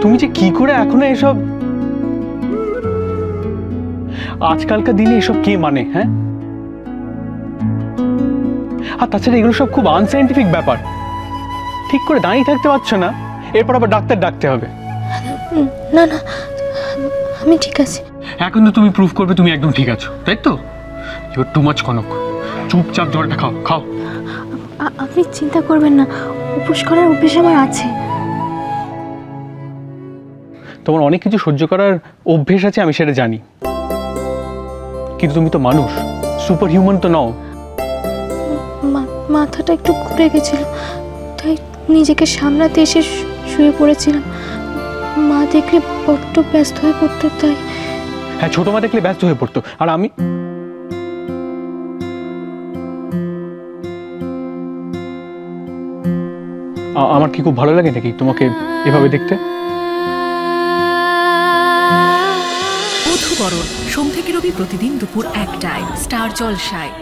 তুমি যে কি করে এখনো এসব, আজকালকার দিনে এসব কে মানে? হ্যাঁ, আর তাছাড়া এগুলো সব খুব আনসাইন্টিফিক ব্যাপার। ঠিক করে দাঁড়িয়ে থাকতে পারছো না, এরপর আবার ডাক্তার ডাকতে হবে। না না, আমি ঠিক আছি। এখন তো তুমি প্রুফ করবে তুমি একদম ঠিক আছো, তাই তো? You are too much Konok. চুপচাপ জলটা খাও, খাও। আপনি চিন্তা করবেন না, উপোস করার অভ্যেস আমার আছে। তোমার অনেক কিছু সহ্য করার অভ্যেস আছে, আমি সেটা জানি, কিন্তু তুমি তো মানুষ, সুপার হিউম্যান তো নও। মাথাটা একটু ঘুরে গেছিল, তাই নিজেকে সামলাতে এসে শুয়ে পড়েছিলাম। মা দেখলে বড্ড ব্যস্ত হয়ে পড়তো, তাই। হ্যাঁ, ছোট মা দেখলে ব্যস্ত হয়ে পড়তো, আর আমি আমার কি খুব ভালো লাগে নাকি তোমাকে এভাবে দেখতে? বধূবরণ সোম থেকে রবি প্রতিদিন দুপুর 1টায় স্টার জলসায়।